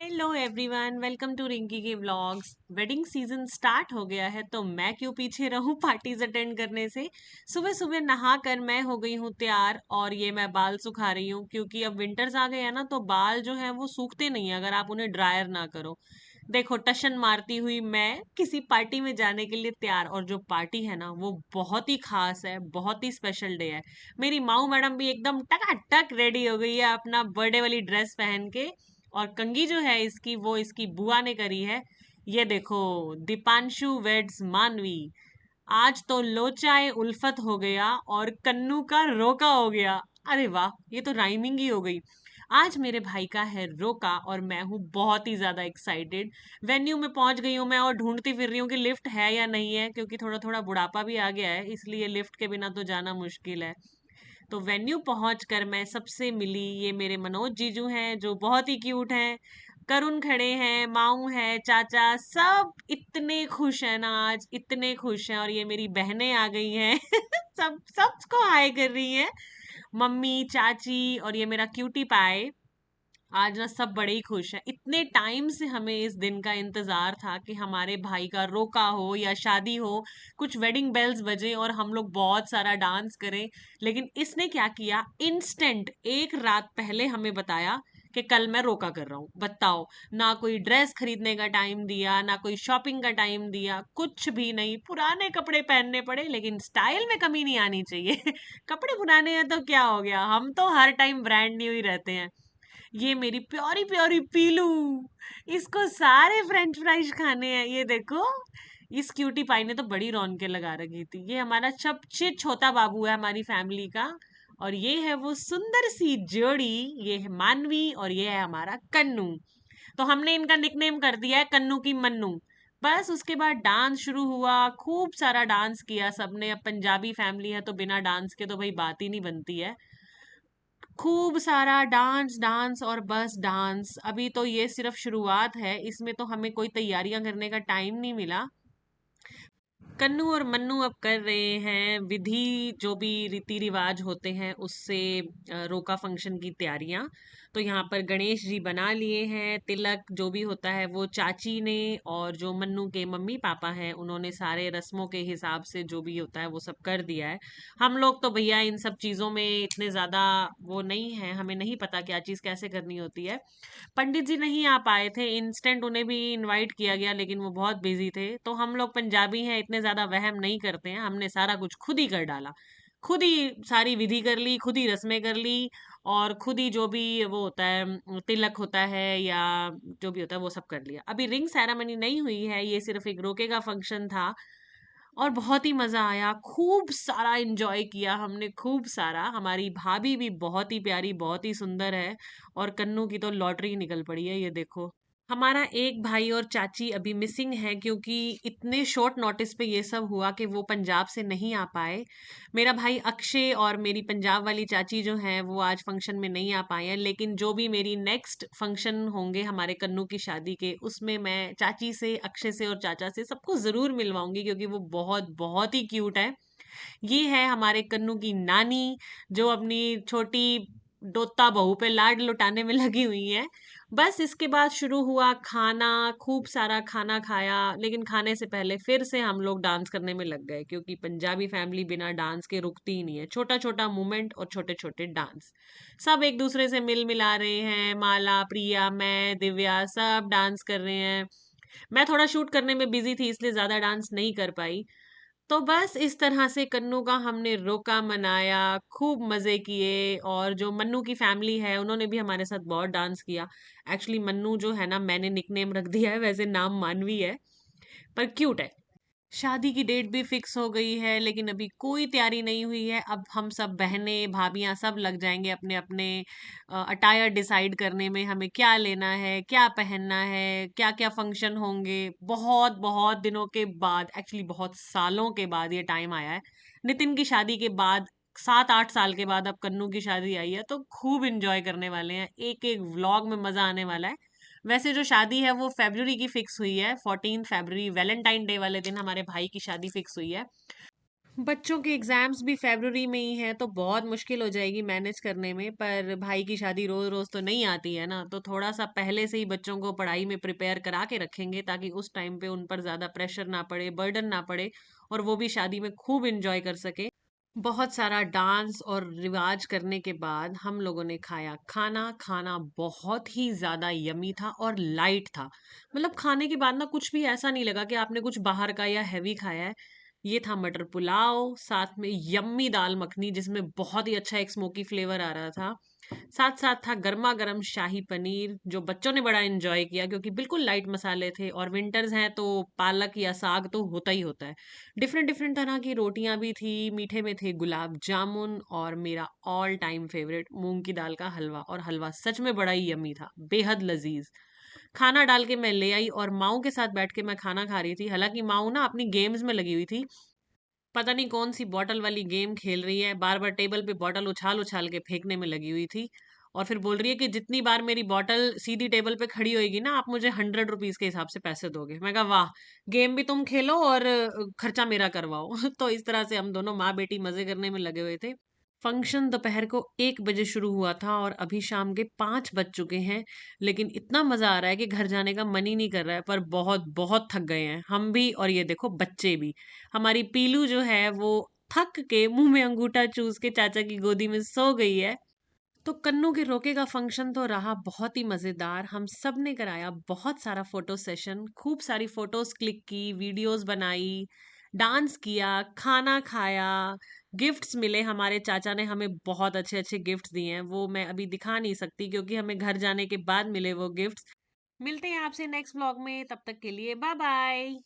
Hello everyone, welcome to Rinki के vlogs. Wedding season start हो गया है तो मैं क्यों पीछे रहूं पार्टीज अटेंड करने से। सुबह सुबह नहा कर मैं हो गई हूँ तैयार और ये मैं बाल सुखा रही हूँ क्योंकि अब विंटर्स आ गए हैं ना, तो बाल जो है वो सूखते नहीं है अगर आप उन्हें ड्रायर ना करो। देखो, टशन मारती हुई मैं किसी पार्टी में जाने के लिए तैयार, और जो पार्टी है ना वो बहुत ही खास है, बहुत ही स्पेशल डे है। मेरी माऊ मैडम भी एकदम टकाटक रेडी हो गई है अपना बर्थडे वाली ड्रेस पहन के। और कंगी जो है इसकी, वो इसकी बुआ ने करी है। ये देखो, दीपांशु वेड्स मानवी। आज तो लोचाए उल्फत हो गया और कन्नू का रोका हो गया। अरे वाह, ये तो राइमिंग ही हो गई। आज मेरे भाई का है रोका और मैं हूँ बहुत ही ज्यादा एक्साइटेड। वेन्यू में पहुंच गई हूँ मैं और ढूंढती फिर रही हूँ कि लिफ्ट है या नहीं है, क्योंकि थोड़ा थोड़ा बुढ़ापा भी आ गया है, इसलिए लिफ्ट के बिना तो जाना मुश्किल है। तो वेन्यू पहुंचकर मैं सबसे मिली। ये मेरे मनोज जीजू हैं जो बहुत ही क्यूट हैं। करुण खड़े हैं, माऊ है, चाचा, सब इतने खुश हैं ना, आज इतने खुश हैं। और ये मेरी बहनें आ गई हैं सब सबको हाय कर रही हैं। मम्मी, चाची और ये मेरा क्यूटी पाए। आज ना सब बड़े ही खुश हैं। इतने टाइम से हमें इस दिन का इंतजार था कि हमारे भाई का रोका हो या शादी हो, कुछ वेडिंग बेल्स बजे और हम लोग बहुत सारा डांस करें। लेकिन इसने क्या किया, इंस्टेंट एक रात पहले हमें बताया कि कल मैं रोका कर रहा हूँ। बताओ, ना कोई ड्रेस खरीदने का टाइम दिया, ना कोई शॉपिंग का टाइम दिया, कुछ भी नहीं। पुराने कपड़े पहनने पड़े, लेकिन स्टाइल में कमी नहीं आनी चाहिए कपड़े पुराने हैं तो क्या हो गया, हम तो हर टाइम ब्रांड न्यू ही रहते हैं। ये मेरी प्यारी प्यारी पीलू, इसको सारे फ्रेंच फ्राइज खाने हैं। ये देखो, इस क्यूटी पाई ने तो बड़ी रौनकें लगा रखी थी। ये हमारा सबसे छोटा बाबू है हमारी फैमिली का। और ये है वो सुंदर सी जोड़ी, ये है मानवी और ये है हमारा कन्नू। तो हमने इनका निकनेम कर दिया है कन्नू की मन्नू। बस उसके बाद डांस शुरू हुआ, खूब सारा डांस किया सबने। अब पंजाबी फैमिली है तो बिना डांस के तो भाई बात ही नहीं बनती है। खूब सारा डांस डांस और बस डांस। अभी तो ये सिर्फ शुरुआत है, इसमें तो हमें कोई तैयारियां करने का टाइम नहीं मिला। कन्नू और मन्नू अब कर रहे हैं विधि, जो भी रीति रिवाज होते हैं उससे रोका फंक्शन की तैयारियां। तो यहाँ पर गणेश जी बना लिए हैं, तिलक जो भी होता है वो चाची ने, और जो मन्नू के मम्मी पापा हैं उन्होंने सारे रस्मों के हिसाब से जो भी होता है वो सब कर दिया है। हम लोग तो भैया इन सब चीज़ों में इतने ज़्यादा वो नहीं है, हमें नहीं पता क्या चीज़ कैसे करनी होती है। पंडित जी नहीं आ पाए थे, इंस्टेंट उन्हें भी इनवाइट किया गया लेकिन वो बहुत बिजी थे। तो हम लोग पंजाबी हैं, इतने ज्यादा वहम नहीं करते हैं, हमने सारा कुछ खुद ही कर डाला। खुद ही सारी विधि कर ली, खुद ही रस्में कर ली, और खुद ही जो भी वो होता है, तिलक होता है या जो भी होता है वो सब कर लिया। अभी रिंग सेरेमनी नहीं हुई है, ये सिर्फ एक रोके का फंक्शन था। और बहुत ही मजा आया, खूब सारा एंजॉय किया हमने, खूब सारा। हमारी भाभी भी बहुत ही प्यारी, बहुत ही सुंदर है। और कन्नू की तो लॉटरी निकल पड़ी है, ये देखो। हमारा एक भाई और चाची अभी मिसिंग है, क्योंकि इतने शॉर्ट नोटिस पे ये सब हुआ कि वो पंजाब से नहीं आ पाए। मेरा भाई अक्षय और मेरी पंजाब वाली चाची जो है वो आज फंक्शन में नहीं आ पाए हैं, लेकिन जो भी मेरी नेक्स्ट फंक्शन होंगे हमारे कन्नू की शादी के, उसमें मैं चाची से, अक्षय से और चाचा से सबको जरूर मिलवाऊंगी, क्योंकि वो बहुत बहुत ही क्यूट है। ये है हमारे कन्नू की नानी, जो अपनी छोटी डोता बहू पे लाड लुटाने में लगी हुई है। बस इसके बाद शुरू हुआ खाना, खूब सारा खाना खाया, लेकिन खाने से पहले फिर से हम लोग डांस करने में लग गए, क्योंकि पंजाबी फैमिली बिना डांस के रुकती ही नहीं है। छोटा छोटा मूवमेंट और छोटे छोटे डांस, सब एक दूसरे से मिल मिला रहे हैं। माला, प्रिया, मैं, दिव्या, सब डांस कर रहे हैं। मैं थोड़ा शूट करने में बिजी थी इसलिए ज्यादा डांस नहीं कर पाई। तो बस इस तरह से कन्नू का हमने रोका मनाया, खूब मजे किए। और जो मन्नू की फैमिली है उन्होंने भी हमारे साथ बहुत डांस किया। एक्चुअली मन्नू जो है ना, मैंने निकनेम रख दिया है, वैसे नाम मानवी है, पर क्यूट है। शादी की डेट भी फिक्स हो गई है, लेकिन अभी कोई तैयारी नहीं हुई है। अब हम सब बहनें भाभियां सब लग जाएंगे अपने अपने अटायर डिसाइड करने में, हमें क्या लेना है, क्या पहनना है, क्या क्या फंक्शन होंगे। बहुत बहुत दिनों के बाद, एक्चुअली बहुत सालों के बाद ये टाइम आया है। नितिन की शादी के बाद 7-8 साल के बाद अब कन्नू की शादी आई है, तो खूब इंजॉय करने वाले हैं, एक एक व्लॉग में मजा आने वाला है। वैसे जो शादी है वो फेब्रुअरी की फिक्स हुई है, 14 फरवरी वैलेंटाइन डे वाले दिन हमारे भाई की शादी फिक्स हुई है। बच्चों के एग्जाम्स भी फरवरी में ही है तो बहुत मुश्किल हो जाएगी मैनेज करने में। पर भाई की शादी रोज रोज तो नहीं आती है ना, तो थोड़ा सा पहले से ही बच्चों को पढ़ाई में प्रिपेयर करा के रखेंगे ताकि उस टाइम पे उन पर ज्यादा प्रेशर ना पड़े, बर्डन ना पड़े, और वो भी शादी में खूब एंजॉय कर सके। बहुत सारा डांस और रिवाज करने के बाद हम लोगों ने खाया खाना। खाना बहुत ही ज्यादा यमी था और लाइट था। मतलब खाने के बाद ना कुछ भी ऐसा नहीं लगा कि आपने कुछ बाहर का या हैवी खाया है। ये था मटर पुलाव, साथ में यम्मी दाल मखनी जिसमें बहुत ही अच्छा एक स्मोकी फ्लेवर आ रहा था। साथ साथ था गर्मा गर्म शाही पनीर जो बच्चों ने बड़ा एंजॉय किया क्योंकि बिल्कुल लाइट मसाले थे, और विंटर्स हैं तो पालक या साग तो होता ही होता है। डिफरेंट डिफरेंट तरह की रोटियां भी थी। मीठे में थे गुलाब जामुन, और मेरा ऑल टाइम फेवरेट मूंग की दाल का हलवा। और हलवा सच में बड़ा ही यम्मी था, बेहद लजीज। खाना डाल के मैं ले आई और माऊ के साथ बैठ के मैं खाना खा रही थी। हालांकि माऊ ना अपनी गेम्स में लगी हुई थी, पता नहीं कौन सी बॉटल वाली गेम खेल रही है, बार बार टेबल पे बॉटल उछाल उछाल के फेंकने में लगी हुई थी। और फिर बोल रही है कि जितनी बार मेरी बॉटल सीधी टेबल पे खड़ी होएगी ना, आप मुझे 100 रुपीज के हिसाब से पैसे दोगे। मैं कहा वाह, गेम भी तुम खेलो और खर्चा मेरा करवाओ। तो इस तरह से हम दोनों माँ बेटी मजे करने में लगे हुए थे। फंक्शन दोपहर को 1 बजे शुरू हुआ था और अभी शाम के 5 बज चुके हैं। लेकिन इतना मजा आ रहा है कि घर जाने का मन ही नहीं कर रहा है, पर बहुत बहुत थक गए हैं हम भी, और ये देखो बच्चे भी। हमारी पीलू जो है वो थक के मुंह में अंगूठा चूस के चाचा की गोदी में सो गई है। तो कन्नू के रोके का फंक्शन तो रहा बहुत ही मजेदार। हम सब ने कराया बहुत सारा फोटो सेशन, खूब सारी फोटोज क्लिक की, वीडियोस बनाई, डांस किया, खाना खाया, गिफ्ट्स मिले। हमारे चाचा ने हमें बहुत अच्छे अच्छे गिफ्ट्स दिए हैं, वो मैं अभी दिखा नहीं सकती क्योंकि हमें घर जाने के बाद मिले वो गिफ्ट्स। मिलते हैं आपसे नेक्स्ट व्लॉग में, तब तक के लिए बाय बाय।